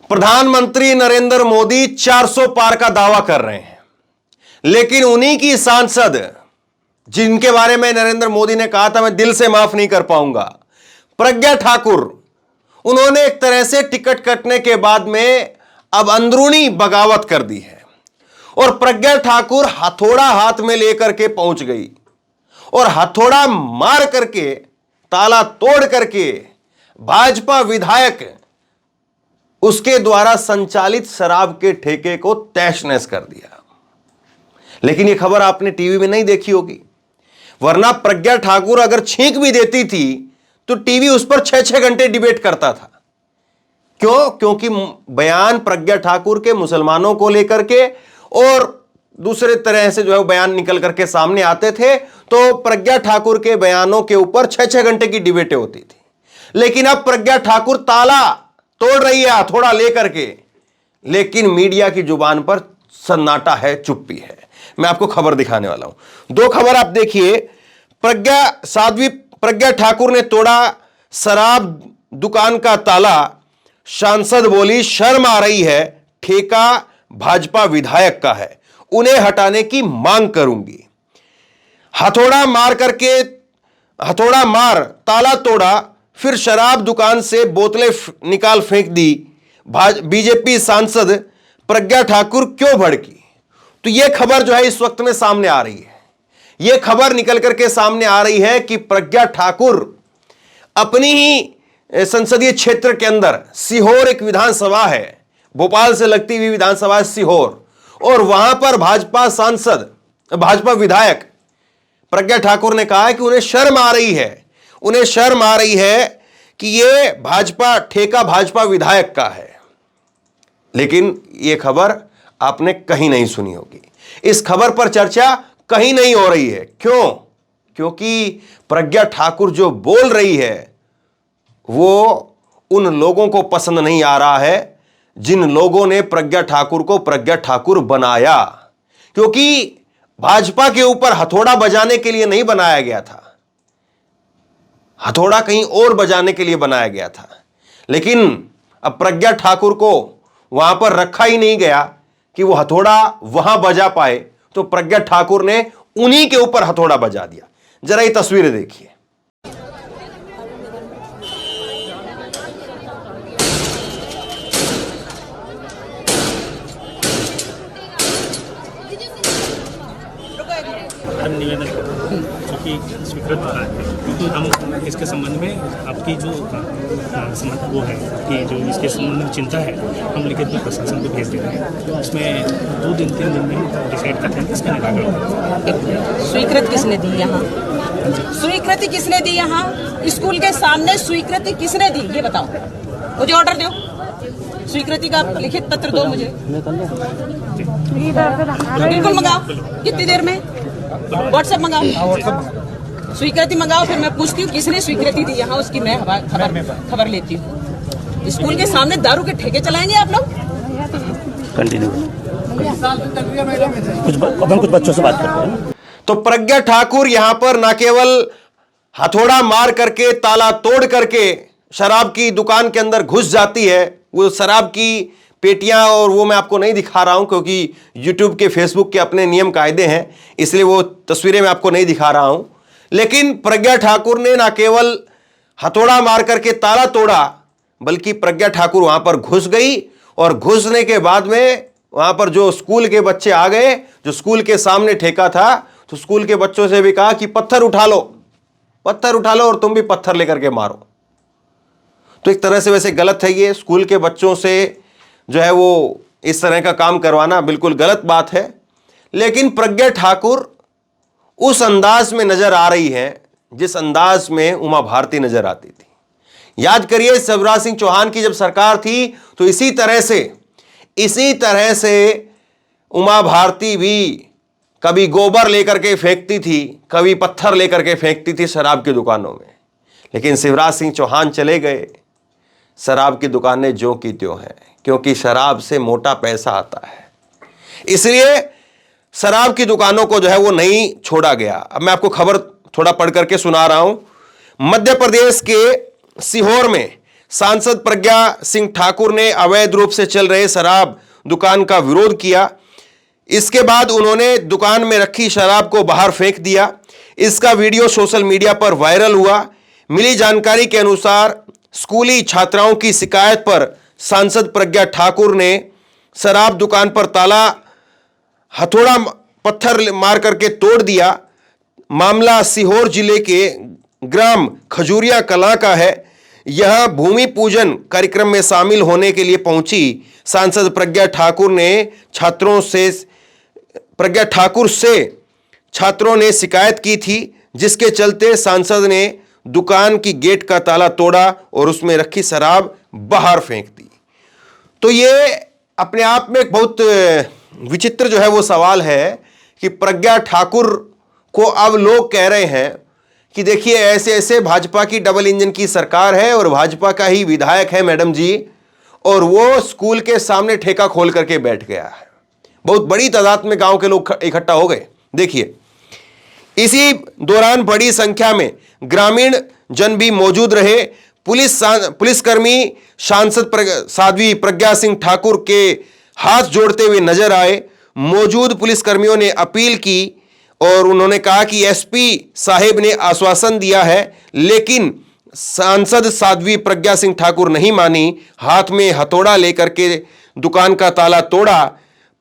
प्रधानमंत्री नरेंद्र मोदी 400 पार का दावा कर रहे हैं, लेकिन उन्हीं की सांसद जिनके बारे में नरेंद्र मोदी ने कहा था मैं दिल से माफ नहीं कर पाऊंगा, प्रज्ञा ठाकुर, उन्होंने एक तरह से टिकट कटने के बाद में अब अंदरूनी बगावत कर दी है और प्रज्ञा ठाकुर हथौड़ा हाथ में लेकर के पहुंच गई और हथौड़ा मार करके, ताला तोड़ करके भाजपा विधायक उसके द्वारा संचालित शराब के ठेके को तहस नहस कर दिया। लेकिन यह खबर आपने टीवी में नहीं देखी होगी, वरना प्रज्ञा ठाकुर अगर छींक भी देती थी तो टीवी उस पर 6-6 घंटे डिबेट करता था। क्यों? क्योंकि बयान प्रज्ञा ठाकुर के मुसलमानों को लेकर के और दूसरे तरह से जो है बयान निकल करके सामने आते थे, तो प्रज्ञा ठाकुर के बयानों के ऊपर 6-6 घंटे की डिबेटें होती थी। लेकिन अब प्रज्ञा ठाकुर ताला तोड़ रही है हथौड़ा लेकर के, लेकिन मीडिया की जुबान पर सन्नाटा है, चुप्पी है। मैं आपको खबर दिखाने वाला हूं, दो खबर आप देखिए। साध्वी प्रज्ञा ठाकुर ने तोड़ा शराब दुकान का ताला, सांसद बोली शर्म आ रही है, ठेका भाजपा विधायक का है, उन्हें हटाने की मांग करूंगी। हथौड़ा मार ताला तोड़ा, फिर शराब दुकान से बोतलें निकाल फेंक दी। बीजेपी सांसद प्रज्ञा ठाकुर क्यों भड़की? तो यह खबर जो है इस वक्त में सामने आ रही है। यह खबर निकल करके सामने आ रही है कि प्रज्ञा ठाकुर अपनी ही संसदीय क्षेत्र के अंदर, सीहोर एक विधानसभा है, भोपाल से लगती हुई विधानसभा है सीहोर, और वहां पर भाजपा विधायक प्रज्ञा ठाकुर ने कहा है कि उन्हें शर्म आ रही है कि यह ठेका भाजपा विधायक का है। लेकिन यह खबर आपने कहीं नहीं सुनी होगी, इस खबर पर चर्चा कहीं नहीं हो रही है। क्यों? क्योंकि प्रज्ञा ठाकुर जो बोल रही है वो उन लोगों को पसंद नहीं आ रहा है जिन लोगों ने प्रज्ञा ठाकुर को प्रज्ञा ठाकुर बनाया। क्योंकि भाजपा के ऊपर हथौड़ा बजाने के लिए नहीं बनाया गया था, हथौड़ा कहीं और बजाने के लिए बनाया गया था। लेकिन अब प्रज्ञा ठाकुर को वहां पर रखा ही नहीं गया कि वो हथौड़ा वहां बजा पाए, तो प्रज्ञा ठाकुर ने उन्हीं के ऊपर हथौड़ा बजा दिया। जरा ये तस्वीरें देखिए। निवेदन चूँकि स्वीकृत हो रहा है, हम इसके संबंध में आपकी जो वो है कि जो इसके संबंध में चिंता है, हम लिखित में प्रशासन को भेज दे रहे हैं। उसमें 2-3 दिन में डिसाइड करते हैं इसका निराकरण। स्वीकृति किसने दी यहाँ? स्वीकृति किसने दी यहाँ? स्कूल के सामने स्वीकृति किसने दी ये बताओ, मुझे ऑर्डर दो, स्वीकृति का लिखित पत्र दो मुझे। बिल्कुल मंगाओ, कितनी देर में? व्हाट्सएप मंगाओ, स्वीकृति मंगाओ, फिर मैं पूछती हूँ किसने स्वीकृति दी यहाँ, उसकी मैं खबर लेती हूँ। स्कूल के सामने दारू के ठेके चलाएंगे आप लोग? कंटिन्यू कुछ बच्चों से बात करते हैं। तो प्रज्ञा ठाकुर यहां पर ना केवल हथौड़ा मार करके, ताला तोड़ करके शराब की दुकान के अंदर घुस जाती है, वो शराब की पेटियां, और वो मैं आपको नहीं दिखा रहा हूं क्योंकि YouTube के Facebook के अपने नियम कायदे हैं, इसलिए वो तस्वीरें मैं आपको नहीं दिखा रहा हूं। लेकिन प्रज्ञा ठाकुर ने ना केवल हथौड़ा मार करके ताला तोड़ा, बल्कि प्रज्ञा ठाकुर वहां पर घुस गई, और घुसने के बाद में वहां पर जो स्कूल के बच्चे आ गए, जो स्कूल के सामने ठेका था, तो स्कूल के बच्चों से भी कहा कि पत्थर उठा लो और तुम भी पत्थर लेकर के मारो। तो एक तरह से वैसे गलत है, ये स्कूल के बच्चों से जो है वो इस तरह का काम करवाना बिल्कुल गलत बात है। लेकिन प्रज्ञा ठाकुर उस अंदाज में नजर आ रही है जिस अंदाज में उमा भारती नजर आती थी। याद करिए शिवराज सिंह चौहान की जब सरकार थी तो इसी तरह से उमा भारती भी कभी गोबर लेकर के फेंकती थी, कभी पत्थर लेकर के फेंकती थी शराब की दुकानों में। लेकिन शिवराज सिंह चौहान चले गए, शराब की दुकानें ज्यों की त्यों हैं, क्योंकि शराब से मोटा पैसा आता है, इसलिए शराब की दुकानों को जो है वो नहीं छोड़ा गया। अब मैं आपको खबर थोड़ा पढ़ करके सुना रहा हूं। मध्य प्रदेश के सीहोर में सांसद प्रज्ञा सिंह ठाकुर ने अवैध रूप से चल रहे शराब दुकान का विरोध किया। इसके बाद उन्होंने दुकान में रखी शराब को बाहर फेंक दिया। इसका वीडियो सोशल मीडिया पर वायरल हुआ। मिली जानकारी के अनुसार स्कूली छात्राओं की शिकायत पर सांसद प्रज्ञा ठाकुर ने शराब दुकान पर ताला हथौड़ा पत्थर मार करके तोड़ दिया। मामला सीहोर जिले के ग्राम खजूरिया कलां का है। यहां भूमि पूजन कार्यक्रम में शामिल होने के लिए पहुंची सांसद प्रज्ञा ठाकुर से छात्रों ने शिकायत की थी, जिसके चलते सांसद ने दुकान की गेट का ताला तोड़ा और उसमें रखी शराब बाहर फेंक दी। तो ये अपने आप में एक बहुत विचित्र जो है वो सवाल है कि प्रज्ञा ठाकुर को अब लोग कह रहे हैं कि देखिए ऐसे ऐसे भाजपा की डबल इंजन की सरकार है और भाजपा का ही विधायक है मैडम जी, और वो स्कूल के सामने ठेका खोल करके बैठ गया है। बहुत बड़ी तादाद में गांव के लोग इकट्ठा हो गए। देखिए, इसी दौरान बड़ी संख्या में ग्रामीण जन भी मौजूद रहे। पुलिसकर्मी सांसद साध्वी प्रज्ञा सिंह ठाकुर के हाथ जोड़ते हुए नजर आए। मौजूद पुलिसकर्मियों ने अपील की और उन्होंने कहा कि एसपी साहिब ने आश्वासन दिया है, लेकिन सांसद साध्वी प्रज्ञा सिंह ठाकुर नहीं मानी। हाथ में हथौड़ा लेकर के दुकान का ताला तोड़ा।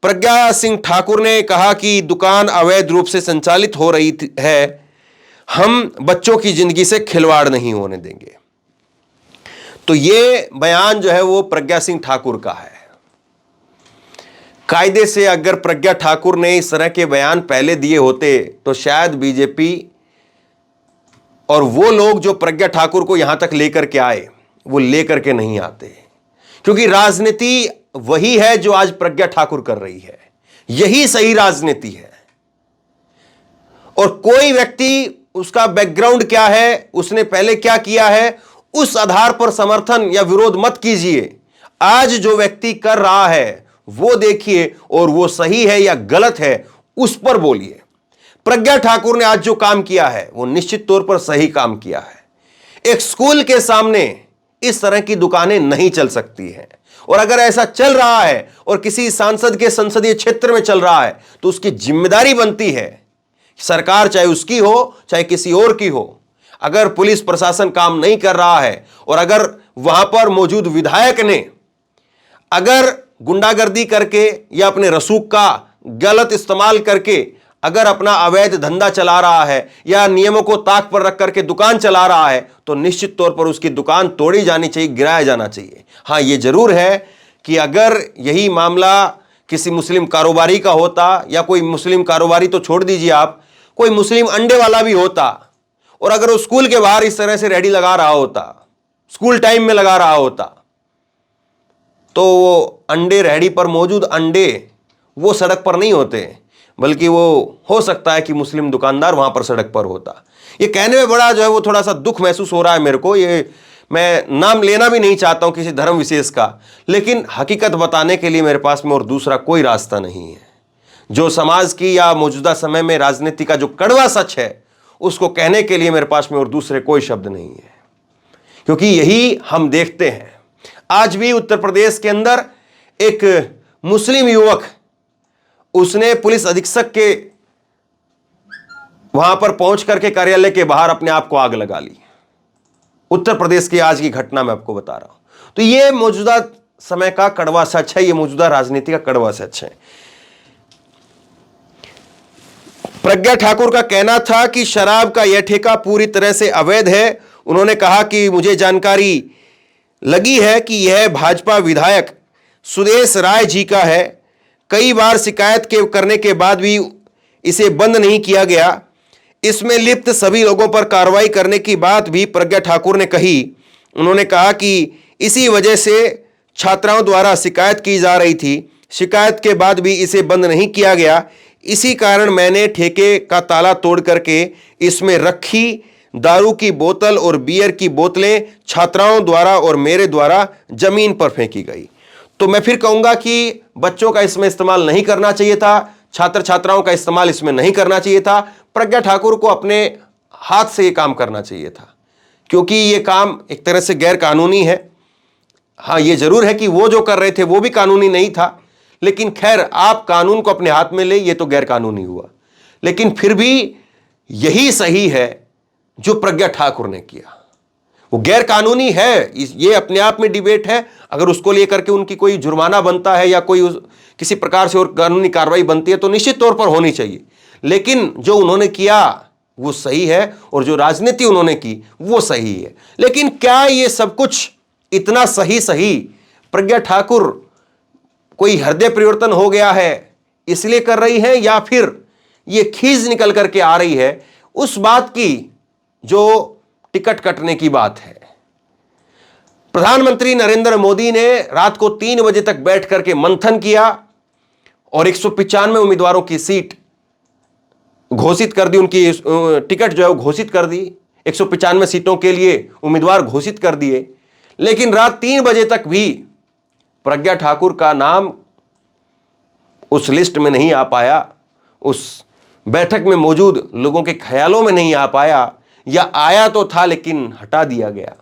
प्रज्ञा सिंह ठाकुर ने कहा कि दुकान अवैध रूप से संचालित हो रही है, हम बच्चों की जिंदगी से खिलवाड़ नहीं होने देंगे। तो ये बयान जो है वो प्रज्ञा सिंह ठाकुर का है। कायदे से अगर प्रज्ञा ठाकुर ने इस तरह के बयान पहले दिए होते तो शायद बीजेपी और वो लोग जो प्रज्ञा ठाकुर को यहां तक लेकर के आए वो लेकर के नहीं आते, क्योंकि राजनीति वही है जो आज प्रज्ञा ठाकुर कर रही है। यही सही राजनीति है। और कोई व्यक्ति, उसका बैकग्राउंड क्या है, उसने पहले क्या किया है, उस आधार पर समर्थन या विरोध मत कीजिए। आज जो व्यक्ति कर रहा है वो देखिए और वो सही है या गलत है उस पर बोलिए। प्रज्ञा ठाकुर ने आज जो काम किया है वो निश्चित तौर पर सही काम किया है। एक स्कूल के सामने इस तरह की दुकानें नहीं चल सकती हैं, और अगर ऐसा चल रहा है और किसी सांसद के संसदीय क्षेत्र में चल रहा है तो उसकी जिम्मेदारी बनती है, सरकार चाहे उसकी हो चाहे किसी और की हो। अगर पुलिस प्रशासन काम नहीं कर रहा है और अगर वहां पर मौजूद विधायक ने अगर गुंडागर्दी करके या अपने रसूख का गलत इस्तेमाल करके अगर अपना अवैध धंधा चला रहा है या नियमों को ताक पर रख करके दुकान चला रहा है तो निश्चित तौर पर उसकी दुकान तोड़ी जानी चाहिए, गिराया जाना चाहिए। हाँ, यह जरूर है कि अगर यही मामला किसी मुस्लिम कारोबारी का होता, या कोई मुस्लिम कारोबारी तो छोड़ दीजिए आप, कोई मुस्लिम अंडे वाला भी होता, और अगर वो स्कूल के बाहर इस तरह से रेडी लगा रहा होता, स्कूल टाइम में लगा रहा होता, तो वो अंडे, रेहड़ी पर मौजूद अंडे वो सड़क पर नहीं होते, बल्कि वो हो सकता है कि मुस्लिम दुकानदार वहां पर सड़क पर होता। ये कहने में बड़ा जो है वो थोड़ा सा दुख महसूस हो रहा है मेरे को। ये मैं नाम लेना भी नहीं चाहता हूं किसी धर्म विशेष का, लेकिन हकीकत बताने के लिए मेरे पास में और दूसरा कोई रास्ता नहीं है। जो समाज की या मौजूदा समय में राजनीति का जो कड़वा सच है उसको कहने के लिए मेरे पास में और दूसरे कोई शब्द नहीं है, क्योंकि यही हम देखते हैं। आज भी उत्तर प्रदेश के अंदर एक मुस्लिम युवक, उसने पुलिस अधीक्षक के वहां पर पहुंच करके कार्यालय के बाहर अपने आप को आग लगा ली। उत्तर प्रदेश की आज की घटना मैं आपको बता रहा हूं। तो यह मौजूदा समय का कड़वा सच है, यह मौजूदा राजनीति का कड़वा सच है। प्रज्ञा ठाकुर का कहना था कि शराब का यह ठेका पूरी तरह से अवैध है। उन्होंने कहा कि मुझे जानकारी लगी है कि यह भाजपा विधायक सुदेश राय जी का है। कई बार शिकायत करने के बाद भी इसे बंद नहीं किया गया। इसमें लिप्त सभी लोगों पर कार्रवाई करने की बात भी प्रज्ञा ठाकुर ने कही। उन्होंने कहा कि इसी वजह से छात्राओं द्वारा शिकायत की जा रही थी, शिकायत के बाद भी इसे बंद नहीं किया गया। इसी कारण मैंने ठेके का ताला तोड़ करके इसमें रखी दारू की बोतल और बियर की बोतलें छात्राओं द्वारा और मेरे द्वारा जमीन पर फेंकी गई। तो मैं फिर कहूंगा कि बच्चों का इसमें इस्तेमाल नहीं करना चाहिए था, छात्र छात्राओं का इस्तेमाल इसमें नहीं करना चाहिए था। प्रज्ञा ठाकुर को अपने हाथ से ये काम करना चाहिए था, क्योंकि ये काम एक तरह से गैर कानूनी है। हाँ, ये जरूर है कि वो जो कर रहे थे वो भी कानूनी नहीं था, लेकिन खैर आप कानून को अपने हाथ में ले, ये तो गैर कानूनी हुआ। लेकिन फिर भी यही सही है जो प्रज्ञा ठाकुर ने किया। वो गैर कानूनी है, ये अपने आप में डिबेट है। अगर उसको लेकर के उनकी कोई जुर्माना बनता है या कोई किसी प्रकार से और कानूनी कार्रवाई बनती है तो निश्चित तौर पर होनी चाहिए, लेकिन जो उन्होंने किया वो सही है और जो राजनीति उन्होंने की वो सही है। लेकिन क्या ये सब कुछ इतना सही प्रज्ञा ठाकुर कोई हृदय परिवर्तन हो गया है इसलिए कर रही है, या फिर ये खींच निकल करके आ रही है उस बात की जो टिकट कटने की बात है? प्रधानमंत्री नरेंद्र मोदी ने रात को 3 बजे तक बैठ करके मंथन किया और 195 उम्मीदवारों की सीट घोषित कर दी, उनकी टिकट जो है वो घोषित कर दी, 195 सीटों के लिए उम्मीदवार घोषित कर दिए। लेकिन रात 3 बजे तक भी प्रज्ञा ठाकुर का नाम उस लिस्ट में नहीं आ पाया, उस बैठक में मौजूद लोगों के ख्यालों में नहीं आ पाया, या आया तो था लेकिन हटा दिया गया।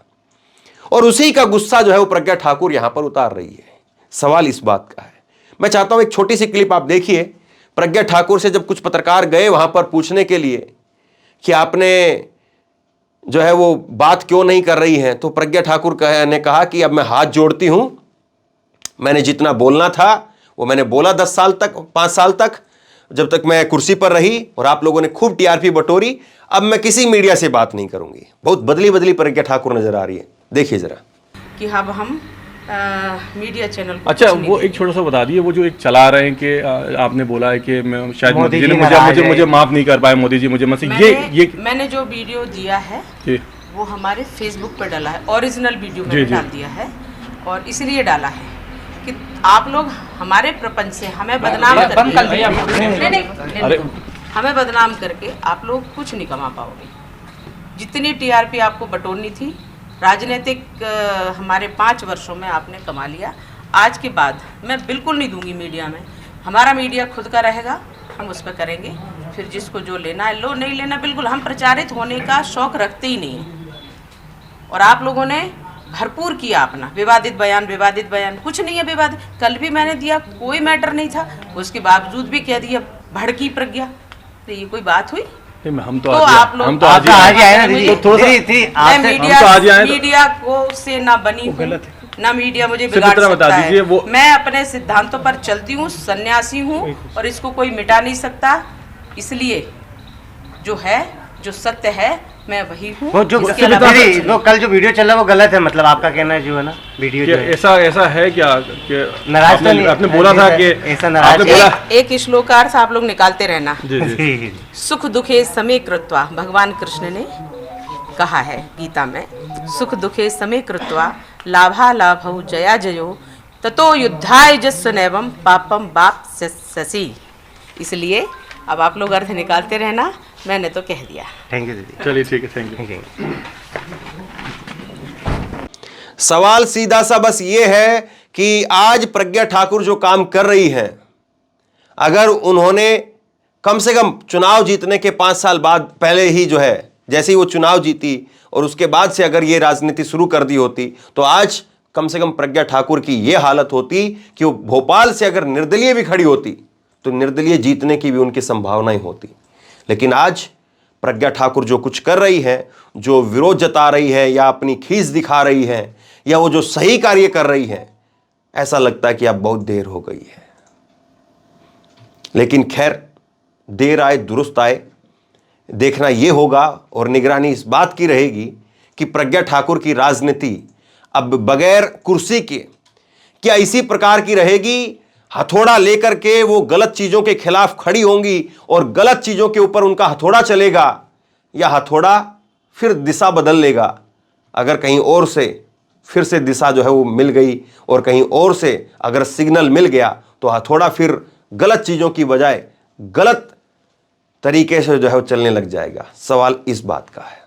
और उसी का गुस्सा जो है वो प्रज्ञा ठाकुर यहां पर उतार रही है। सवाल इस बात का है, मैं चाहता हूं एक छोटी सी क्लिप आप देखिए। प्रज्ञा ठाकुर से जब कुछ पत्रकार गए वहां पर पूछने के लिए कि आपने जो है वो बात क्यों नहीं कर रही है, तो प्रज्ञा ठाकुर ने कहा कि अब मैं हाथ जोड़ती हूं, मैंने जितना बोलना था वो मैंने बोला 10 साल तक, 5 साल तक, जब तक मैं कुर्सी पर रही और आप लोगों ने खूब टीआरपी बटोरी, अब मैं किसी मीडिया से बात नहीं करूंगी। बहुत बदली प्रज्ञा ठाकुर नजर आ रही है, देखिए जरा। कि अब हम मीडिया चैनल को अच्छा, वो एक छोटा सा बता दिए, वो जो एक चला रहे हैं कि आपने बोला है कि मैं शायद मोदी जी ने मुझे माफ नहीं कर पाए, मोदी जी मुझे ये मैंने जो वीडियो दिया है वो हमारे फेसबुक पर डाला है, ओरिजिनल वीडियो मैंने डाल दिया है, और इसलिए डाला है कि आप लोग हमारे प्रपंच से हमें बदनाम हमें बदनाम करके आप लोग कुछ नहीं कमा पाओगे। जितनी टीआरपी आपको बटोरनी थी राजनीतिक हमारे 5 वर्षों में आपने कमा लिया। आज के बाद मैं बिल्कुल नहीं दूंगी मीडिया में, हमारा मीडिया खुद का रहेगा, हम उस पर करेंगे, फिर जिसको जो लेना है लो, नहीं लेना बिल्कुल हम प्रचारित होने का शौक रखते ही नहीं है। और आप लोगों ने भरपूर किया अपना विवादित बयान कुछ नहीं है विवादित, कल भी मैंने दिया, कोई मैटर नहीं था, उसके बावजूद भी कह दिया भड़की प्रज्ञा, तो ये कोई बात हुई? हम तो आप लोग आज ही आए ना दीदी, तो मीडिया को से ना बनी गलत है ना, मीडिया मुझे बिगाड़ सकता है। मैं अपने सिद्धांतों पर चलती हूँ, सन्यासी हूँ, और इसको कोई मिटा नहीं सकता। इसलिए जो है, जो सत्य है, मैं वही हूँ। वो कल जो वीडियो चल रहा है वो गलत है, मतलब आपका कहना है जो है ना वीडियो जो ऐसा है क्या कि नाराज आपने बोला था कि ऐसा नाराज एक श्लोकार्थ आप लोग निकालते रहना। सुख दुखे समे कृत्वा, भगवान कृष्ण ने कहा है गीता में, सुख दुखे समे कृत्वा लाभा लाभौ जया जयो ततो युद्धाय जस्व नैवम पापम बाप ससी। इसलिए अब आप लोग अर्थ निकालते रहना, मैंने तो कह दिया। थैंक यू दीदी। चलिए ठीक है, थैंक यू। सवाल सीधा सा बस ये है कि आज प्रज्ञा ठाकुर जो काम कर रही हैं, अगर उन्होंने कम से कम चुनाव जीतने के 5 साल बाद पहले ही जो है, जैसे ही वो चुनाव जीती और उसके बाद से अगर ये राजनीति शुरू कर दी होती, तो आज कम से कम प्रज्ञा ठाकुर की ये हालत होती कि वो भोपाल से अगर निर्दलीय भी खड़ी होती तो निर्दलीय जीतने की भी उनकी संभावनाएं होती। लेकिन आज प्रज्ञा ठाकुर जो कुछ कर रही है, जो विरोध जता रही है या अपनी खींच दिखा रही है या वो जो सही कार्य कर रही है, ऐसा लगता है कि अब बहुत देर हो गई है। लेकिन खैर, देर आए दुरुस्त आए, देखना यह होगा और निगरानी इस बात की रहेगी कि प्रज्ञा ठाकुर की राजनीति अब बगैर कुर्सी के क्या इसी प्रकार की रहेगी, हथौड़ा लेकर के वो गलत चीजों के खिलाफ खड़ी होंगी और गलत चीजों के ऊपर उनका हथौड़ा चलेगा, या हथौड़ा फिर दिशा बदल लेगा। अगर कहीं और से फिर से दिशा जो है वो मिल गई और कहीं और से अगर सिग्नल मिल गया तो हथौड़ा फिर गलत चीजों की बजाय गलत तरीके से जो है वो चलने लग जाएगा। सवाल इस बात का है।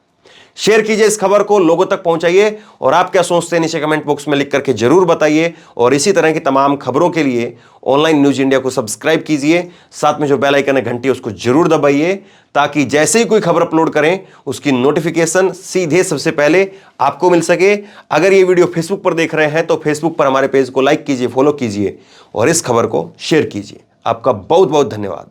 शेयर कीजिए इस खबर को, लोगों तक पहुंचाइए और आप क्या सोचते हैं नीचे कमेंट बॉक्स में लिख करके जरूर बताइए। और इसी तरह की तमाम खबरों के लिए ऑनलाइन न्यूज इंडिया को सब्सक्राइब कीजिए, साथ में जो बेल आइकन है घंटी उसको जरूर दबाइए, ताकि जैसे ही कोई खबर अपलोड करें उसकी नोटिफिकेशन सीधे सबसे पहले आपको मिल सके। अगर ये वीडियो फेसबुक पर देख रहे हैं तो फेसबुक पर हमारे पेज को लाइक कीजिए, फॉलो कीजिए और इस खबर को शेयर कीजिए। आपका बहुत बहुत धन्यवाद।